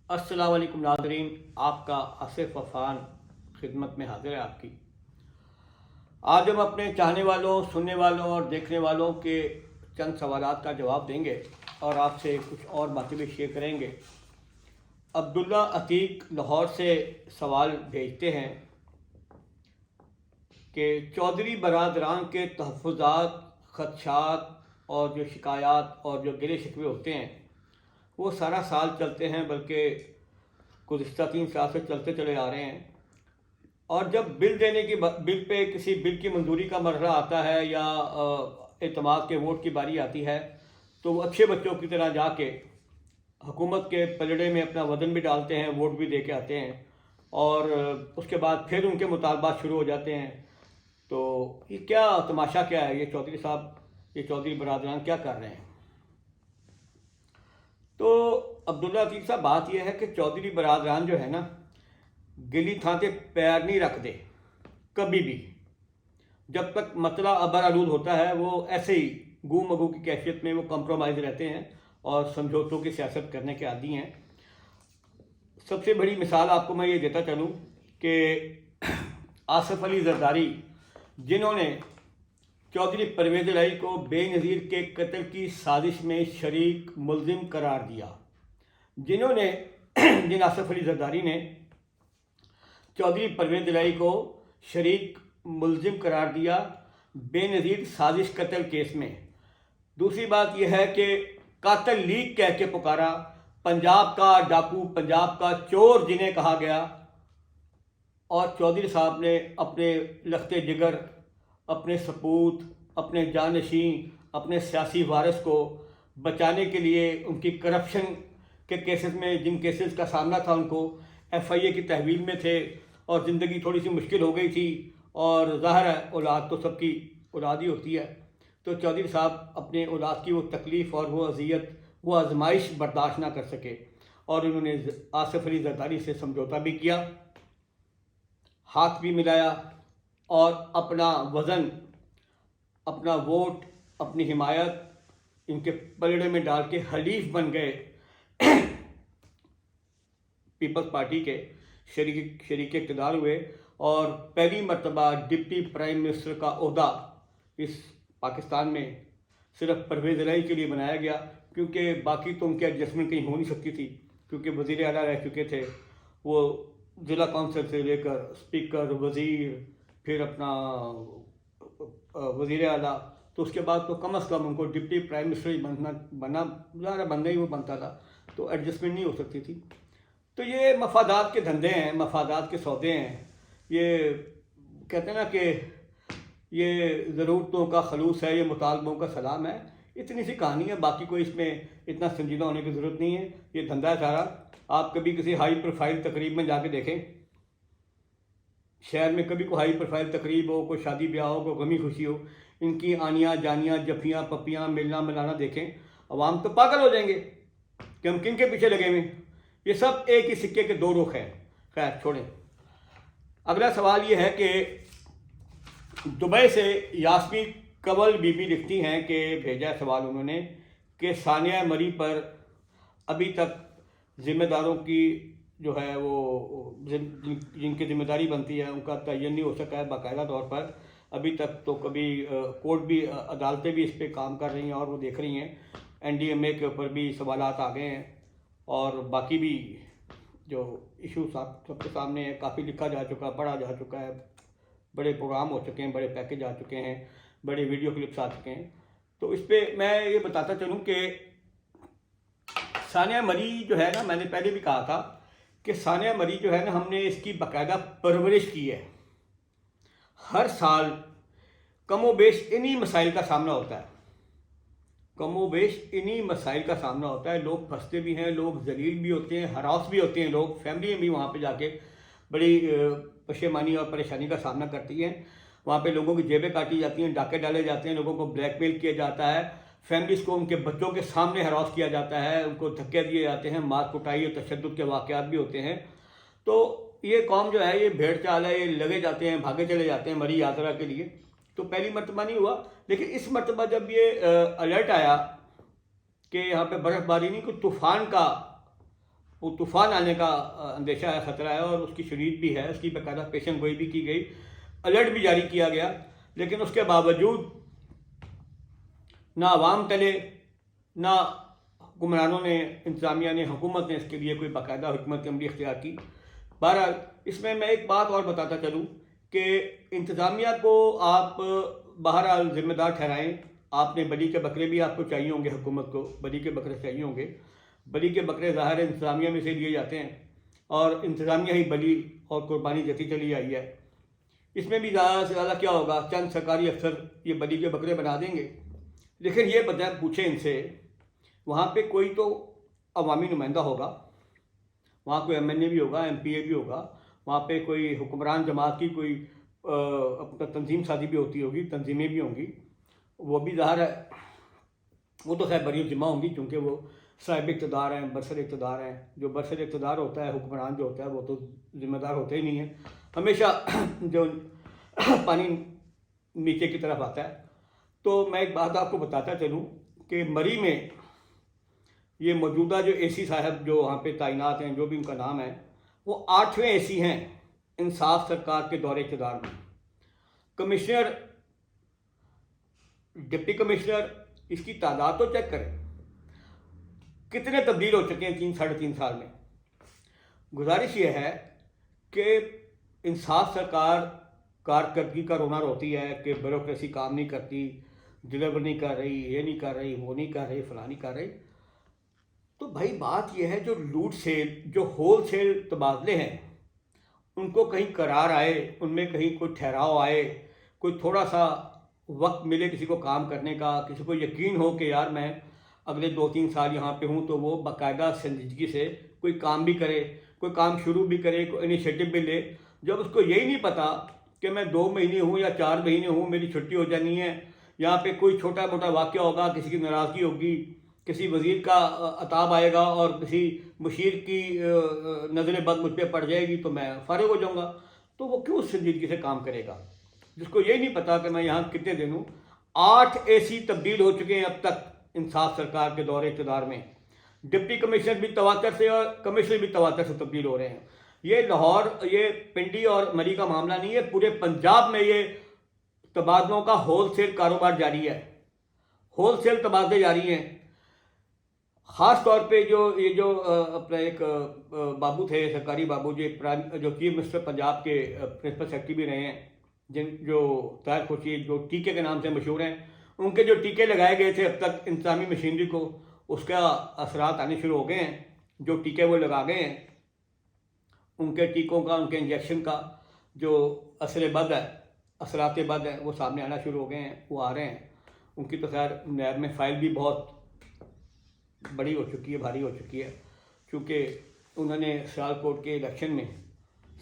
अस्सलाम वालेकुम नाज़रीन, आपका आसिफ अफान खिदमत में हाजिर है आपकी। आज हम अपने चाहने वालों, सुनने वालों और देखने वालों के चंद सवालात का जवाब देंगे और आपसे कुछ और बातें भी शेयर करेंगे। अब्दुल्ला अतीक लाहौर से सवाल भेजते हैं कि चौधरी बरादरान के तहफ़्फ़ुज़ात, ख़दशात और जो शिकायत और जो गिले शिकवे होते हैं वो सारा साल चलते हैं, बल्कि गुज़िश्ता 3 साल से चलते चले आ रहे हैं। और जब बिल पे किसी बिल की मंजूरी का मरहला आता है या एतमाद के वोट की बारी आती है, तो वो अच्छे बच्चों की तरह जाके हुकूमत के पलड़े में अपना वजन भी डालते हैं, वोट भी दे के आते हैं और उसके बाद फिर उनके मुतालबात शुरू हो जाते हैं। तो ये क्या तमाशा क्या है, ये चौधरी साहब, ये चौधरी बरादरान क्या कर रहे हैं? तो अब्दुल्ला अतीक साहब, बात यह है कि चौधरी बरादरान जो है ना, गिली थाते पैर नहीं रखते कभी भी। जब तक मतला अबर आलूद होता है वो ऐसे ही गू मगू की कैफियत में वो कंप्रोमाइज़ रहते हैं और समझौतों की सियासत करने के आदी हैं। सबसे बड़ी मिसाल आपको मैं ये देता चलूँ कि आसिफ अली जरदारी, जिन्होंने चौधरी परवेज़ इलाही को बेनज़ीर के कत्ल की साजिश में शरीक मुल्ज़िम करार दिया, जिन आसिफ अली जरदारी ने चौधरी परवेज़ इलाही को शरीक मुल्ज़िम करार दिया बेनज़ीर साजिश कत्ल केस में। दूसरी बात यह है कि कातिल लीग कह के पुकारा, पंजाब का डाकू, पंजाब का चोर जिन्हें कहा गया, और चौधरी साहब ने अपने लखते जिगर, अपने सपूत, अपने जानशीं, अपने सियासी वारिस को बचाने के लिए उनकी करप्शन के केसेस में, जिन केसेस का सामना था उनको, FIA की तहवील में थे और ज़िंदगी थोड़ी सी मुश्किल हो गई थी, और ज़ाहिर है औलाद तो सबकी औलाद ही होती है। तो चौधरी साहब अपने औलाद की वो तकलीफ़ और वो अजियत, वो आजमाइश बर्दाश्त ना कर सके और उन्होंने आसिफ अली जरदारी से समझौता भी किया, हाथ भी मिलाया और अपना वज़न, अपना वोट, अपनी हिमायत इनके पलड़े में डाल के हलीफ बन गए पीपल्स पार्टी के, शरीक इक़्तिदार हुए और पहली मरतबा डिप्टी प्राइम मिनिस्टर का ओहदा इस पाकिस्तान में सिर्फ परवेज़ इलाही के लिए बनाया गया, क्योंकि बाकी तो उनकी एडजस्टमेंट कहीं हो नहीं सकती थी, क्योंकि वज़ीर आला रह चुके थे वो, ज़िला कौंसिल से लेकर स्पीकर, वज़ीर, फिर अपना वज़ीर आला, तो उसके बाद तो कम अज़ कम उनको डिप्टी प्राइम मिनिस्टर ही बनना ही वो बनता था, तो एडजस्टमेंट नहीं हो सकती थी। तो ये मफादात के धंधे हैं, मफादात के सौदे हैं। ये कहते हैं ना कि ये ज़रूरतों का खलूस है, ये मुतालबों का सलाम है। इतनी सी कहानी है, बाकी कोई इसमें इतना संजीदा होने की ज़रूरत नहीं है। ये धंधा है सारा। आप कभी किसी हाई प्रोफाइल तकरीब में जाके देखें, शहर में कभी कोई हाई प्रोफाइल तकरीब हो, कोई शादी ब्याह हो, कोई गमी खुशी हो, इनकी आनियाँ जानियाँ, जफियाँ पपियाँ, मिलना मिलाना देखें, अवाम तो पागल हो जाएंगे कि हम किन के पीछे लगे हुए। ये सब एक ही सिक्के के दो रुख हैं। खैर छोड़ें। अगला सवाल ये है कि दुबई से यास्मीन कंवल बीबी लिखती हैं कि भेजा सवाल उन्होंने कि सानिया मरी पर अभी तक ज़िम्मेदारों की जो है वो जिनकी जिम्मेदारी बनती है उनका तयन नहीं हो सका है बाकायदा तौर पर अभी तक। तो कभी कोर्ट भी, अदालतें भी इस पर काम कर रही हैं और वो देख रही हैं। NDMA के ऊपर भी सवालात आ गए हैं और बाकी भी जो इशू सबके सामने है, काफ़ी लिखा जा चुका, पढ़ा जा चुका है, बड़े प्रोग्राम हो चुके हैं, बड़े पैकेज आ चुके हैं, बड़े वीडियो क्लिप्स आ चुके हैं। तो इस पर मैं ये बताता चलूँ कि सानिया मरी जो है ना, मैंने पहले भी कहा था कि सानिया मरी जो है ना, हमने इसकी बाकायदा परवरिश की है। हर साल कमोबेश इन्हीं मसाइल का सामना होता है, कमोबेश इन्हीं मसाइल का सामना होता है। लोग फंसते भी हैं, लोग जलील भी होते हैं, हरास भी होते हैं, लोग फैमिली भी वहाँ पे जाके बड़ी पशेमानी और परेशानी का सामना करती हैं। वहाँ पे लोगों की जेबें काटी जाती हैं, डाके डाले जाते हैं, लोगों को ब्लैकमेल किया जाता है, फैमिलीज़ को उनके बच्चों के सामने हरास किया जाता है, उनको धक्के दिए जाते हैं, मार कुटाई और तशद्दुद के वाक़यात भी होते हैं। तो ये कौम जो है, ये भेड़ चाल है, ये लगे जाते हैं, भागे चले जाते हैं मरी यात्रा के लिए। तो पहली मरतबा नहीं हुआ, लेकिन इस मरतबा जब ये अलर्ट आया कि यहाँ पे बर्फ़बारी नहीं, कोई तूफ़ान का वो तूफ़ान आने का अंदेशा है, ख़तरा है, और उसकी शरीर भी है, उसकी बाकायदा पेशन गोई भी की गई, अलर्ट भी जारी किया गया। लेकिन उसके बावजूद ना आवाम टले, ना हुक्मरानों ने, इंतज़ामिया ने, हुकूमत ने इसके लिए कोई बाकायदा हिकमत अमली इख्तियार की। बहरहाल इसमें मैं एक बात और बताता चलूँ कि इंतज़ामिया को आप बहरहाल ज़िम्मेदार ठहराएं। आपने बली के बकरे भी आपको चाहिए होंगे, हुकूमत को बली के बकरे चाहिए होंगे। बली के बकरे ज़ाहिर इंतज़ामिया में से लिए जाते हैं, और इंतज़ामिया ही बली और कुर्बानी देती चली आई है। इसमें भी ज़्यादा से ज़्यादा क्या होगा, चंद सरकारी अफसर ये बली के बकरे बना देंगे। लेकिन ये बता पूछें इनसे, वहाँ पे कोई तो अवामी नुमाइंदा होगा, वहाँ कोई MNA भी होगा, MPA भी होगा, वहाँ पे कोई हुक्मरान जमात की कोई अपना तंजीम साजी भी होती होगी, तंजीमें भी होंगी। वो भी ज़ाहिर है वो तो खैर बरी ज़िम्मा होंगी, क्योंकि वो साहिब इक़्तिदार हैं, बरसर इक़्तिदार हैं। जो बरसर इक़्तिदार होता है, हुक्मरान जो होता है, वो तो ज़िम्मेदार होते ही नहीं है, हमेशा जो पानी नीचे की तरफ आता है। तो मैं एक बात आपको बताता चलूँ कि मरी में ये मौजूदा जो AC साहब जो वहाँ पे तैनात हैं, जो भी उनका नाम है, वो 8वें AC हैं इंसाफ सरकार के दौरे इक़्तिदार में। कमिश्नर, डिप्टी कमिश्नर, इसकी तादाद तो चेक करें, कितने तब्दील हो चुके हैं 3-3.5 साल में। गुजारिश ये है कि इंसाफ सरकार कारकर्दगी का रोना रोती है कि ब्यूरोक्रेसी काम नहीं करती, डिलीवर नहीं कर रही, ये नहीं कर रही, वो नहीं कर रही, फलां नहीं कर रही। तो भाई बात यह है, जो लूट सेल, जो होल सेल तबादले हैं, उनको कहीं करार आए, उनमें कहीं कोई ठहराव आए, कोई थोड़ा सा वक्त मिले किसी को काम करने का, किसी को यकीन हो कि यार मैं अगले 2-3 साल यहाँ पे हूँ, तो वो बाकायदा संजीदगी से कोई काम भी करे, कोई काम शुरू भी करे, कोई इनिशिएटिव भी ले। जब उसको यही नहीं पता कि मैं 2 महीने हूँ या 4 महीने हूँ, मेरी छुट्टी हो जानी है, यहाँ पे कोई छोटा मोटा वाक़या होगा, किसी की नाराज़गी होगी, किसी वज़ीर का अताब आएगा और किसी मुशीर की नज़र बद मुझ पर पड़ जाएगी, तो मैं फ़ारिग हो जाऊँगा। तो वो क्यों संजीदगी से काम करेगा, जिसको यही नहीं पता कि मैं यहाँ कितने दिन हूँ। 8 AC तब्दील हो चुके हैं अब तक इंसाफ सरकार के दौरे इक़्तिदार में। डिप्टी कमिश्नर भी तवातर से और कमिश्नर भी तवातर से तब्दील हो रहे हैं। ये लाहौर, ये पिंडी और मरी का मामला नहीं है, पूरे पंजाब में ये तबादलों का होल सेल कारोबार जारी है, होल सेल तबादले जारी हैं। ख़ास तौर पे जो अपना एक बाबू थे, सरकारी बाबू, जो चीफ मिनिस्टर पंजाब के प्रिंसिपल सेक्रेटरी भी रहे हैं, जो ताहिर खुर्शीद, जो टीके के नाम से मशहूर हैं, उनके जो टीके लगाए गए थे अब तक इंतज़ामी मशीनरी को, उसका असरात आने शुरू हो गए हैं। जो टीके वो लगा गए हैं, उनके टीकों का, उनके इंजेक्शन का जो असरात बद है, वो सामने आना शुरू हो गए हैं, वो आ रहे हैं। उनकी तो खैर नैब में फ़ाइल भी बहुत बड़ी हो चुकी है, भारी हो चुकी है, क्योंकि उन्होंने सियालकोट के इलेक्शन में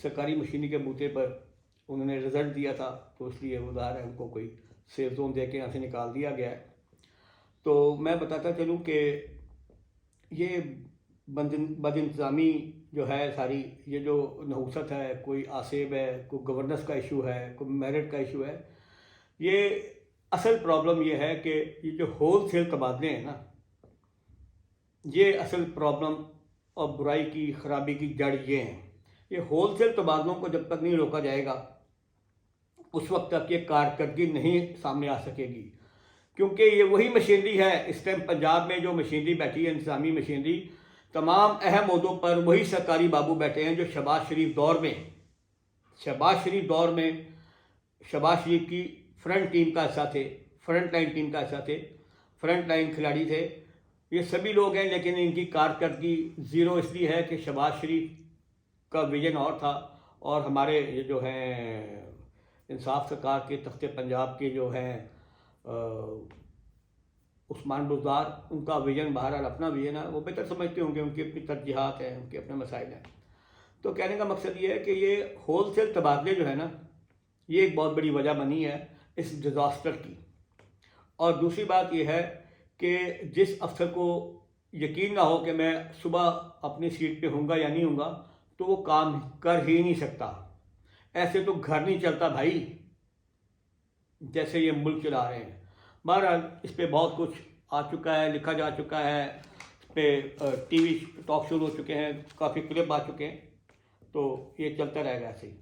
सरकारी मशीनरी के बूते पर उन्होंने रिज़ल्ट दिया था, तो इसलिए वो ज़ाहिर है उनको कोई सेफ जोन दे के यहाँ से निकाल दिया गया है। तो मैं बताता चलूँ कि ये बदइंतज़ामी जो है सारी, ये जो नहुसत है, कोई आसेब है, कोई गवर्नेंस का इशू है, कोई मेरिट का इशू है, ये असल प्रॉब्लम ये है कि ये जो होल सेल तबादले हैं ना, ये असल प्रॉब्लम और बुराई की, ख़राबी की जड़ ये हैं। ये होल सेल तबादलों को जब तक नहीं रोका जाएगा, उस वक्त तक ये कारकर्दगी नहीं सामने आ सकेगी, क्योंकि ये वही मशीनरी है इस टाइम पंजाब में जो मशीनरी बैठी है, इंतज़ामी मशीनरी, तमाम अहम ओहदों पर वही सरकारी बाबू बैठे हैं जो शहबाज शरीफ दौर में शहबाज शरीफ की फ्रंट टीम का हिस्सा थे, फ्रंट लाइन टीम का हिस्सा थे, फ्रंट लाइन खिलाड़ी थे। ये सभी लोग हैं, लेकिन इनकी कारकर्दगी ज़ीरो इसलिए है कि शहबाज शरीफ का विजन और था, और हमारे ये जो हैं इंसाफ सरकार के तख्ते पंजाब के जो हैं उस्मान बुज़दार, उनका विजन बहरहाल अपना विजन है, वो बेहतर समझते होंगे, उनकी अपनी तरजीहात हैं, उनके अपने मसाइल हैं। तो कहने का मकसद ये है कि ये होल सेल तबादले जो है ना, ये एक बहुत बड़ी वजह बनी है इस डिज़ास्टर की। और दूसरी बात यह है कि जिस अफसर को यकीन ना हो कि मैं सुबह अपनी सीट पे हूँगा या नहीं हूँगा, तो वो काम कर ही नहीं सकता। ऐसे तो घर नहीं चलता भाई, जैसे ये मुल्क चला रहे हैं। बहरहाल इस पर बहुत कुछ आ चुका है, लिखा जा चुका है, पे टीवी टॉक शो हो चुके हैं, काफ़ी क्लिप आ चुके हैं, तो ये चलता रहेगा ऐसे ही।